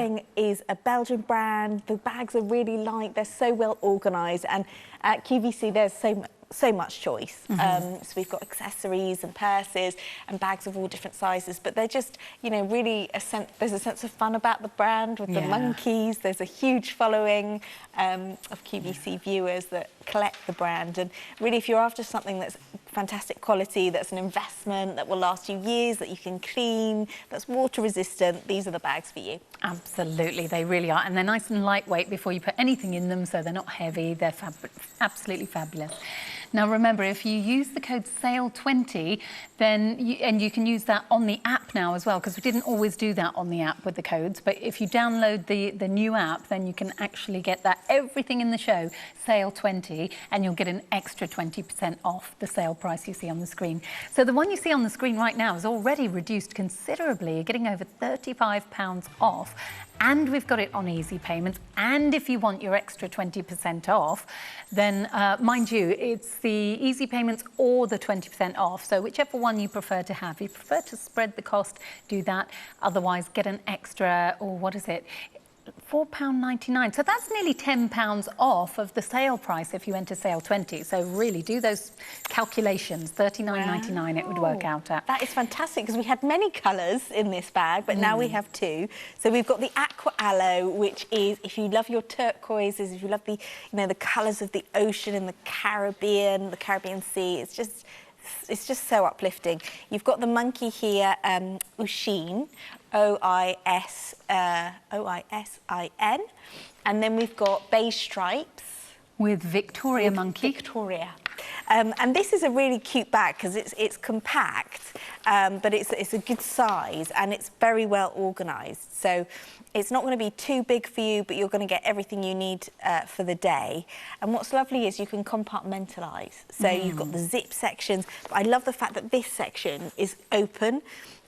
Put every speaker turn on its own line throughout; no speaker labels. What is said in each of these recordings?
Kipling is a Belgian brand. The bags are really light. They're so well organised. And at QVC, there's so much choice. So we've got accessories and purses and bags of all different sizes, but they're just, you know, really there's a sense of fun about the brand with the monkeys. There's a huge following of QVC viewers that collect the brand, and really if you're after something that's fantastic quality, that's an investment, that will last you years, that you can clean, that's water resistant, these are the bags for you.
Absolutely, they really are, and they're nice and lightweight before you put anything in them, so they're not heavy. They're absolutely fabulous. Now remember, if you use the code SALE20, then you can use that on the app now as well, because we didn't always do that on the app with the codes, but if you download the new app, then you can actually get that everything in the show, SALE20, and you'll get an extra 20% off the sale price you see on the screen. So the one you see on the screen right now is already reduced considerably. You're getting over £35 off. And we've got it on easy payments. And if you want your extra 20% off, then mind you, it's the easy payments or the 20% off. So whichever one you prefer to have. If you prefer to spread the cost, do that. Otherwise, get an extra, or what is it? £4.99. So that's nearly £10 off of the sale price if you enter SALE20. So really do those calculations. £39.99 it would work out at.
That is fantastic, because we had many colours in this bag, but now we have two. So we've got the Aqua Aloe, which is, if you love your turquoises, if you love the, you know, the colours of the ocean and the Caribbean Sea, it's just so uplifting. You've got the monkey here, Oisin, O-I-S-I-N, and then we've got beige stripes.
With Victoria monkey.
Victoria. And this is a really cute bag because it's compact, but it's a good size and it's very well organised. So it's not going to be too big for you, but you're going to get everything you need for the day. And what's lovely is you can compartmentalise. So you've got the zip sections, but I love the fact that this section is open.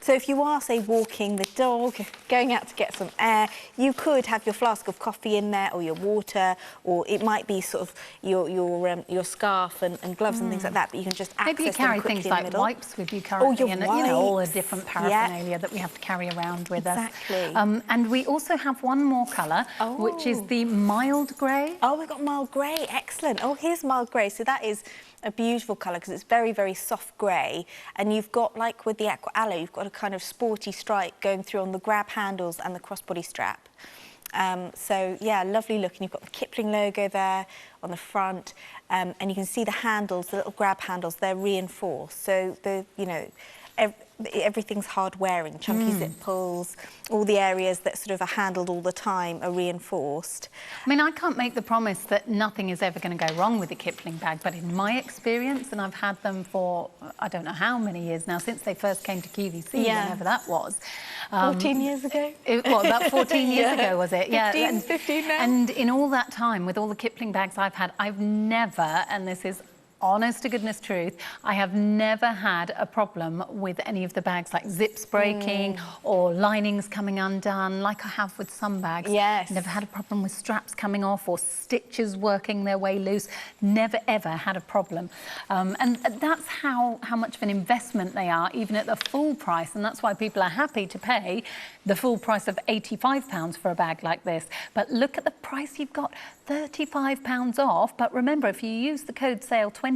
So if you are, say, walking the dog, going out to get some air, you could have your flask of coffee in there, or your water, or it might be sort of your scarf and gloves and things like that, but you can just access them quickly.
Maybe you carry things like wipes with you currently, and you know, all the different paraphernalia that we have to carry around with us. And we also have one more colour, which is the mild grey. Oh, we've got mild grey, excellent. Oh, here's mild grey. So that is a beautiful colour because it's very, very soft grey, and you've got, like with the Aqua Aloe, you've got a kind of sporty stripe going through on the grab handles and the crossbody strap. So yeah, lovely look, and you've got the Kipling logo there on the front, and you can see the handles, the little grab handles, they're reinforced, so you know, everything's hard wearing, chunky zip pulls, all the areas that sort of are handled all the time are reinforced. I mean, I can't make the promise that nothing is ever going to go wrong with the Kipling bag, but in my experience, and I've had them for I don't know how many years now, since they first came to QVC, whenever that was.
14 years ago?
About 14 years ago, was it?
15 now.
And in all that time, with all the Kipling bags I've had, I've never, and this is honest to goodness truth, I have never had a problem with any of the bags, like zips breaking or linings coming undone, like I have with some bags.
Yes.
Never had a problem with straps coming off or stitches working their way loose. Never, ever had a problem. And that's how much of an investment they are, even at the full price. And that's why people are happy to pay the full price of £85 for a bag like this. But look at the price you've got, £35 off. But remember, if you use the code SALE20,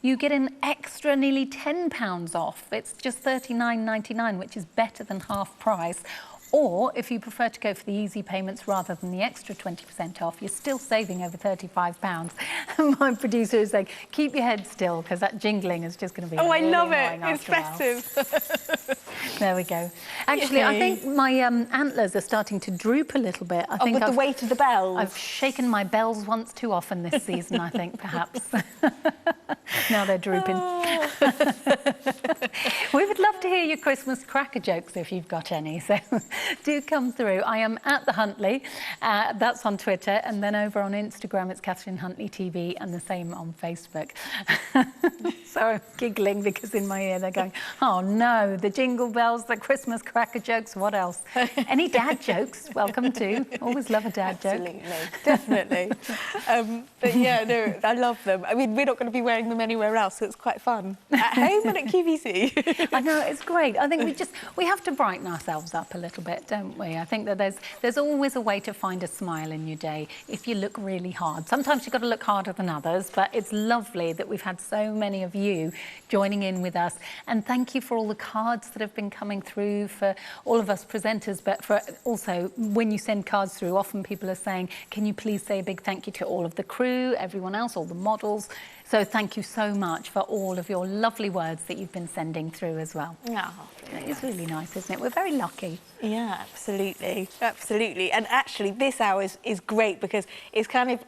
you get an extra nearly £10 off. It's just £39.99, which is better than half price. Or if you prefer to go for the easy payments rather than the extra 20% off, you're still saving over £35. My producer is saying, keep your head still, because that jingling is just going to be really
I love
annoying
it. It's festive.
There we go. Actually, I think my antlers are starting to droop a little bit. I think
with the weight of the bells.
I've shaken my bells once too often this season, I think, perhaps. Now they're drooping. We would love to hear your Christmas cracker jokes if you've got any, so do come through. I am at the Huntley, that's on Twitter, and then over on Instagram it's Catherine Huntley TV, and the same on Facebook. So I'm giggling because in my ear they're going, oh no, the jingle jingle bells, the Christmas cracker jokes, what else? Any dad jokes, welcome too. Always love a dad joke.
Absolutely, definitely. But yeah, no, I love them. I mean, we're not going to be wearing them anywhere else, so it's quite fun. At home and at QVC.
I know, it's great. I think we have to brighten ourselves up a little bit, don't we? I think that there's always a way to find a smile in your day if you look really hard. Sometimes you've got to look harder than others, but it's lovely that we've had so many of you joining in with us. And thank you for all the cards that have been coming through for all of us presenters, but for also when you send cards through, often people are saying, can you please say a big thank you to all of the crew, everyone else, all the models. So thank you so much for all of your lovely words that you've been sending through as well.
Oh,
it's really nice, isn't it? We're very lucky.
Yeah, absolutely, absolutely. And actually, this hour is great because it's kind of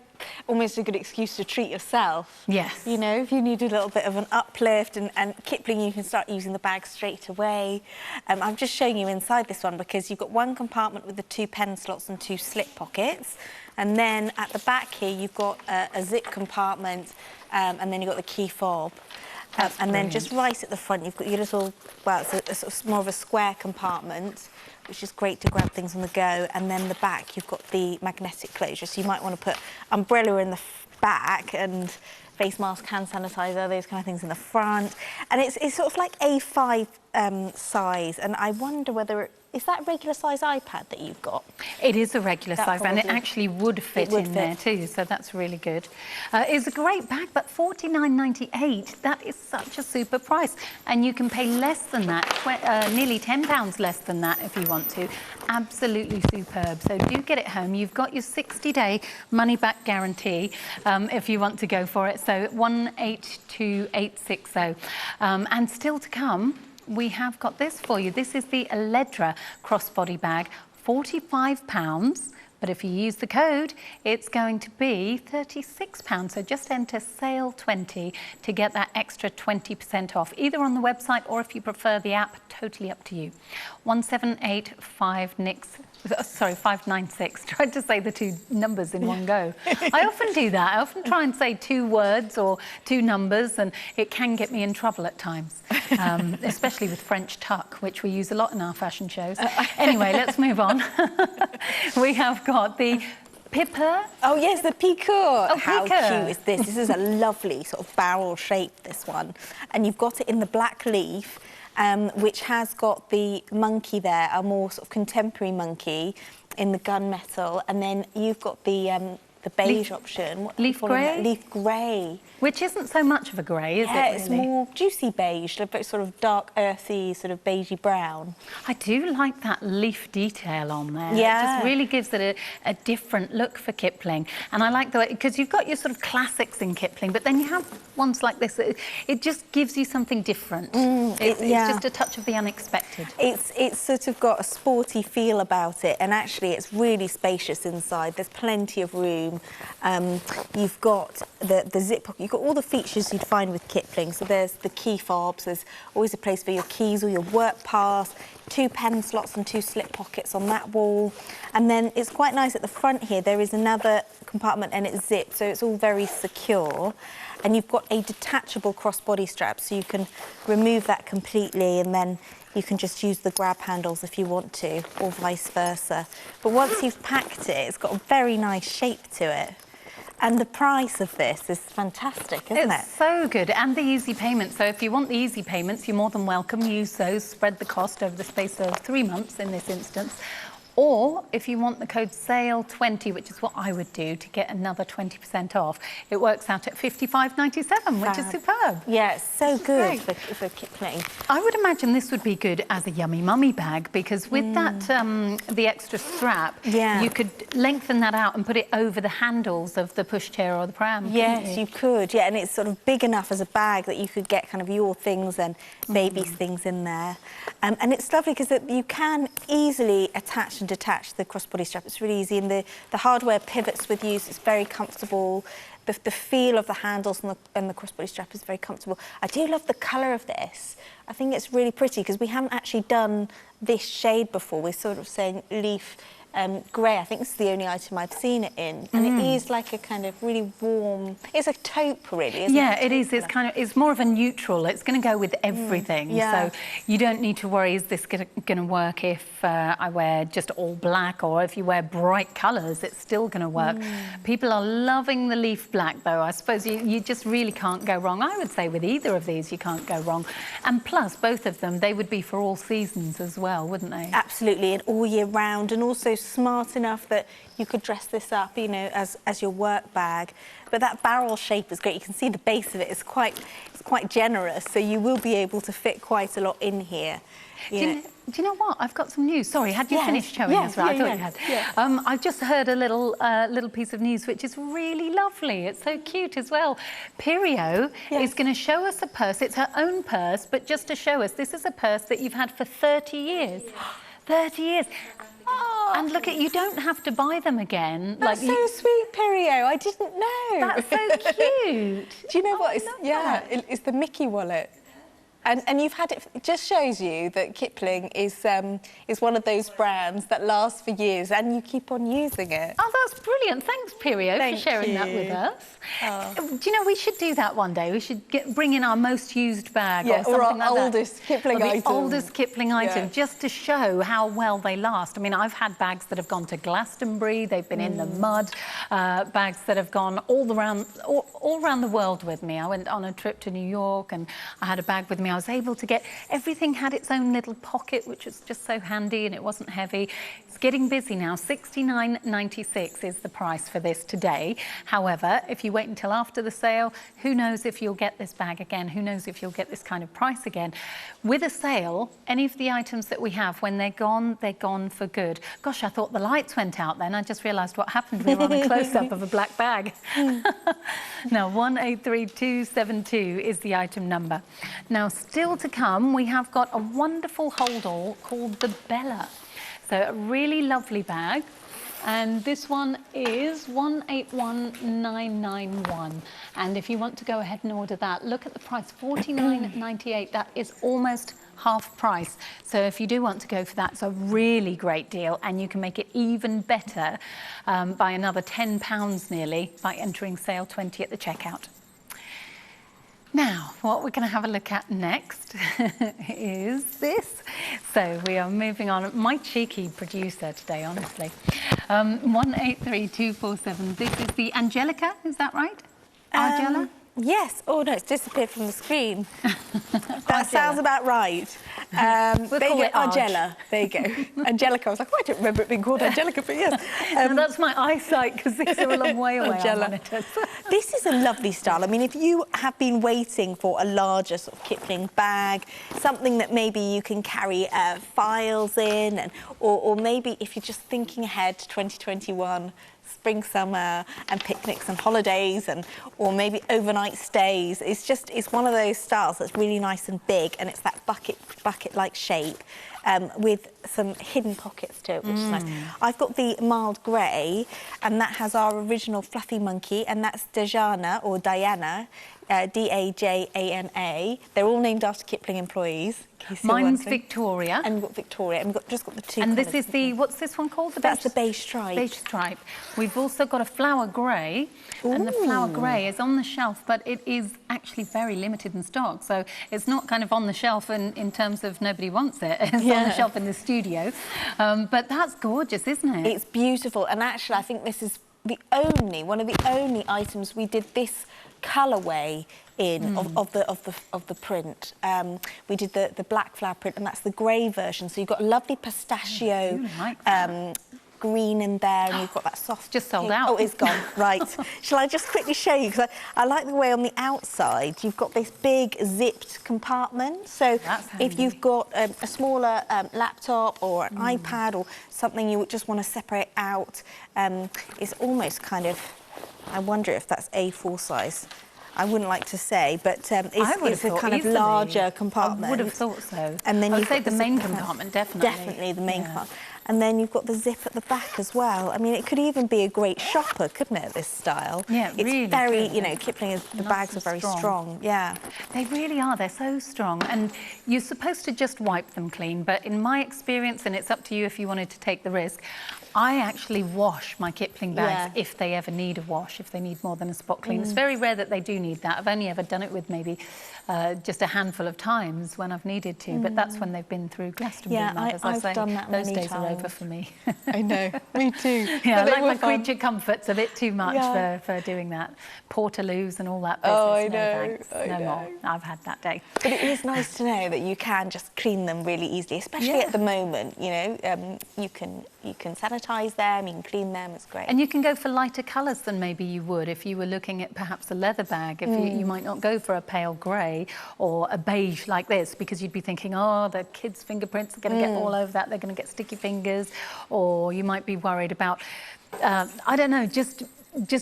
almost a good excuse to treat yourself.
Yes.
You know, if you need a little bit of an uplift, and Kipling, you can start using the bag straight away. I'm just showing you inside this one because you've got one compartment with the 2 pen slots and 2 slip pockets. And then at the back here, you've got a zip compartment, and then you've got the key fob. And then just right at the front, you've got your little, well, it's a sort of more of a square compartment, which is great to grab things on the go. And then the back, you've got the magnetic closure. So you might want to put umbrella in the back and face mask, hand sanitizer, those kind of things in the front. And it's sort of like A5 size. And I wonder whether is that a regular size iPad that you've got?
It is a regular size, and it actually would fit in there too, so that's really good. It's a great bag, but $49.98, that is such a super price. And you can pay less than that, nearly £10 less than that if you want to. Absolutely superb. So do get it home. You've got your 60-day money-back guarantee if you want to go for it. So 182860. And still to come, we have got this for you. This is the Alledra crossbody bag, £45. But if you use the code, it's going to be £36. So just enter sale 20 to get that extra 20% off, either on the website or if you prefer the app, totally up to you. 596. Tried to say the 2 numbers in one go. I often do that. I often try and say 2 words or 2 numbers, and it can get me in trouble at times, especially with French tuck, which we use a lot in our fashion shows. Anyway, let's move on. We have got the Pipper.
Oh yes, the Peacock.
Oh,
how
Peacock.
cute is this? This is a lovely sort of barrel shape, this one. And you've got it in the black leaf, which has got the monkey there, a more sort of contemporary monkey in the gunmetal. And then you've got the beige option. What
leaf grey?
Leaf grey.
Which isn't so much of a grey, is it, really?
It's more juicy beige, a bit sort of dark, earthy, sort of beigey brown.
I do like that leaf detail on there.
Yeah.
It just really gives it a different look for Kipling. And I like the way, because you've got your sort of classics in Kipling, but then you have ones like this. It just gives you something different. It's just a touch of the unexpected.
It's sort of got a sporty feel about it, and actually it's really spacious inside. There's plenty of room. You've got the zip pocket. You've got all the features you'd find with Kipling. So there's the key fobs. There's always a place for your keys or your work pass. 2 pen slots and 2 slip pockets on that wall. And then it's quite nice at the front here. There is another compartment and it's zipped, so it's all very secure. And you've got a detachable crossbody strap, so you can remove that completely, and then you can just use the grab handles if you want to, or vice versa. But once you've packed it, it's got a very nice shape to it. And the price of this is fantastic, isn't it?
It's so good. And the easy payments. So if you want the easy payments, you're more than welcome. Use those. Spread the cost over the space of 3 months in this instance. Or if you want the code SALE20, which is what I would do to get another 20% off, it works out at $55.97, which is superb.
Yeah, it's so good for Kipling.
I would imagine this would be good as a yummy mummy bag, because with that, the extra strap, you could lengthen that out and put it over the handles of the pushchair or the pram.
Yes, you could. Yeah, and it's sort of big enough as a bag that you could get kind of your things and baby's things in there. And it's lovely because you can easily attach and detach the crossbody strap. It's really easy, and the hardware pivots with use. It's very comfortable. The feel of the handles and the crossbody strap is very comfortable. I do love the colour of this. I think it's really pretty because we haven't actually done this shade before. We're sort of saying leaf grey. I think this is the only item I've seen it in, and it is like a kind of really warm. It's a taupe, really. Isn't
Yeah,
it?
it is. It's more of a neutral. It's going to go with everything.
Yeah.
So you don't need to worry, is this going to work if I wear just all black, or if you wear bright colours, it's still going to work. People are loving the leaf black, though. I suppose you just really can't go wrong. I would say with either of these, you can't go wrong. And plus, both of them, they would be for all seasons as well, wouldn't they?
Absolutely, and all year round, and also smart enough that you could dress this up, you know, as your work bag. But that barrel shape is great. You can see the base of it is quite generous, so you will be able to fit quite a lot in here.
Do you know what? I've got some news. Sorry, had you finished showing us? Right, I thought you had.
Yeah.
I've just heard a little piece of news which is really lovely. It's so cute as well. Pirio is going to show us a purse. It's her own purse, but just to show us, this is a purse that you've had for 30 years. 30 years. Oh. And look, you don't have to buy them again.
That's so sweet, Pirio. I didn't know.
That's so cute.
Do you know what? It's the Mickey wallet. And you've had it. It just shows you that Kipling is one of those brands that lasts for years, and you keep on using it.
Oh, that's brilliant! Thanks, Pirio, for sharing that with us. Oh. Do you know, we should do that one day. We should bring in our most used bag, or something
our
like
oldest Kipling item.
The oldest Kipling item, just to show how well they last. I mean, I've had bags that have gone to Glastonbury. They've been in the mud. Bags that have gone all around the world with me. I went on a trip to New York, and I had a bag with me. I was able to get everything, had its own little pocket, which was just so handy, and it wasn't heavy. It's getting busy now. $69.96 is the price for this today. However, if you wait until after the sale, who knows if you'll get this bag again? Who knows if you'll get this kind of price again? With a sale, any of the items that we have, when they're gone for good. Gosh, I thought the lights went out then. I just realised what happened. We were on a close-up of a black bag. Now, 183272 is the item number. Now, still to come, we have got a wonderful hold-all called the Bella. So a really lovely bag. And this one is 181991. And if you want to go ahead and order that, look at the price, $49.98. That is almost half price. So if you do want to go for that, it's a really great deal, and you can make it even better by another £10 nearly by entering sale 20 at the checkout. Now, what we're going to have a look at next is this. So we are moving on. My cheeky producer today, honestly. 183247. This is the Angelica, is that right? Angela?
Yes. Oh, no, it's disappeared from the screen. That sounds about right.
We'll call it
Angela. There you go. Angelica. I was like, oh, I don't remember it being called Angelica, but yes.
No, that's my eyesight, because these are a long way away on monitors.
This is a lovely style. I mean, if you have been waiting for a larger sort of Kipling bag, something that maybe you can carry files in, and or maybe if you're just thinking ahead to 2021, spring, summer, and picnics and holidays, or maybe overnight stays. It's one of those styles that's really nice and big, and it's that bucket-like shape with some hidden pockets to it, which is nice. I've got the mild grey, and that has our original fluffy monkey, and that's Diana, D-A-J-A-N-A. They're all named after Kipling employees.
Mine's Victoria.
And we've got Victoria, and we've just got the two.
And this is the, what's this one called?
That's the beige stripe.
Beige stripe. We've also got a flower grey, and the flower grey is on the shelf, but it is actually very limited in stock. So it's not kind of on the shelf in terms of nobody wants it. It's on the shelf in the studio. But that's gorgeous, isn't it?
It's beautiful, and actually I think this is one of the only items we did this colourway in of the print. We did the black flower print, and that's the grey version. So you've got a lovely pistachio green in there, and you've got that soft.
Just sold
pink.
out.
Oh, it's gone. Right. Shall I just quickly show you? Because I like the way on the outside you've got this big zipped compartment. So if you've got a smaller laptop or an iPad or something you just want to separate out, it's almost kind of. I wonder if that's A4 size. I wouldn't like to say, but it's a kind of larger compartment.
I would have thought so.
And then
I would say the main compartment, definitely.
Definitely the main compartment. and then you've got the zip at the back as well. I mean, it could even be a great shopper, couldn't it, this style?
Yeah,
it's
really
very,
good.
you know, Kipling is, the bags are very strong. Yeah.
They really are, they're so strong, and you're supposed to just wipe them clean, but in my experience, and it's up to you if you wanted to take the risk, I actually wash my Kipling bags if they ever need a wash, if they need more than a spot clean. It's very rare that they do need that. I've only ever done it with maybe just a handful of times when I've needed to, but that's when they've been through Glastonbury.
Yeah, I've done that
those
many
days
times.
are over for me.
I know, me too.
Yeah, I like my creature comforts a bit too much for doing that. Portaloos and all that business.
Oh, I
no,
know,
thanks. No more. I've had that day.
But it is nice to know that you can just clean them really easily, especially at the moment, you know. You can sanitize them, you can clean them, it's great.
And you can go for lighter colours than maybe you would if you were looking at perhaps a leather bag. If you might not go for a pale grey or a beige like this, because you'd be thinking, oh, the kids' fingerprints are going to get all over that, they're going to get sticky fingers, or you might be worried about, I don't know, just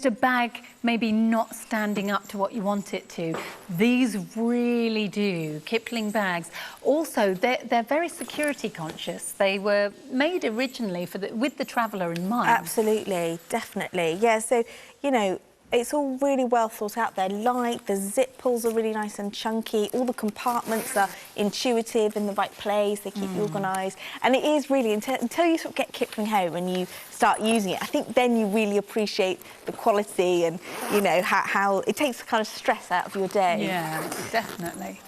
a bag maybe not standing up to what you want it to. These really do. Kipling bags. Also, they're very security conscious. They were made originally with the traveller in mind.
Absolutely, definitely. Yeah, so, you know, it's all really well thought out. They're light, the zip pulls are really nice and chunky, all the compartments are intuitive, in the right place, they keep you organised. And it is really, until you sort of get Kipling home and you start using it, I think then you really appreciate the quality and, you know, how it takes the kind of stress out of your day.
Yeah, definitely.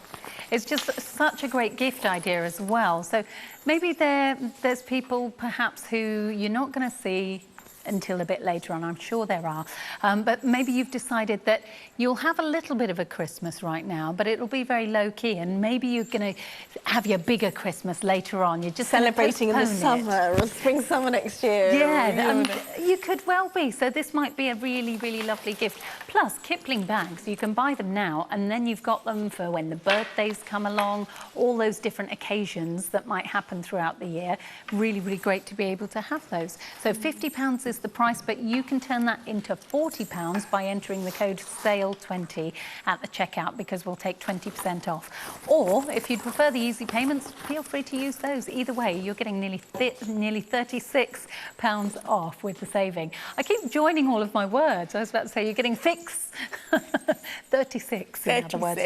It's just such a great gift idea as well. So maybe there's people perhaps who you're not going to see until a bit later on. I'm sure there are. But maybe you've decided that you'll have a little bit of a Christmas right now, but it'll be very low-key, and maybe you're going to have your bigger Christmas later on. You're just
celebrating in the summer or spring, summer next year.
Yeah, you could well be. So this might be a really, really lovely gift. Plus, Kipling bags, you can buy them now, and then you've got them for when the birthdays come along, all those different occasions that might happen throughout the year. Really, really great to be able to have those. So £50 is the price, but you can turn that into £40 by entering the code SALE20 at the checkout, because we'll take 20% off. Or if you'd prefer the easy payments, feel free to use those. Either way, you're getting nearly £36 off with the saving. I keep joining all of my words. I was about to say you're getting 36 in other words.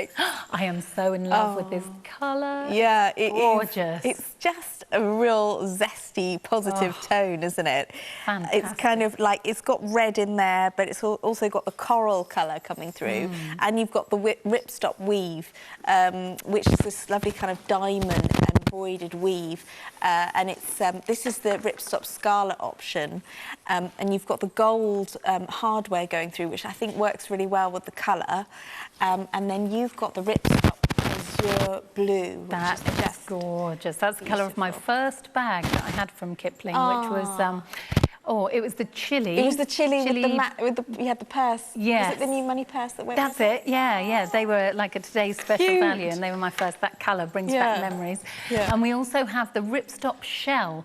I am so in love with this colour.
Yeah, it's
gorgeous.
It's just a real zesty, positive tone, isn't it?
Fantastic.
It's kind of like, it's got red in there, but it's also got the coral colour coming through. And you've got the ripstop weave, which is this lovely kind of diamond embroidered weave. And it's this is the ripstop scarlet option. And you've got the gold hardware going through, which I think works really well with the colour. And then you've got the ripstop azure blue.
That is just gorgeous. That's the colour of my first bag that I had from Kipling, which was it was the chili.
It was the chili with you had the purse.
Yes.
Was it the new money purse that went
That's it, yeah. They were like a today's special value, and they were my first. That colour brings back memories. Yeah. And we also have the ripstop shell,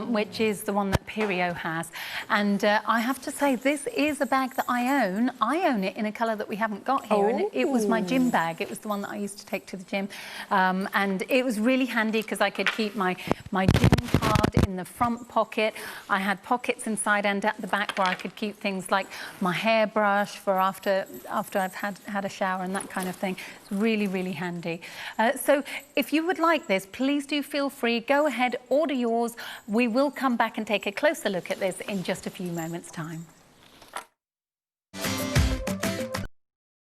which is the one that Perio has. And I have to say, this is a bag that I own. I own it in a colour that we haven't got here, and it was my gym bag. It was the one that I used to take to the gym. And it was really handy because I could keep my gym card in the front pocket. I had pockets inside and at the back where I could keep things like my hairbrush for after I've had a shower and that kind of thing. It's really, really handy. So if you would like this, please do feel free. Go ahead, order yours. We will come back and take a closer look at this in just a few moments' time.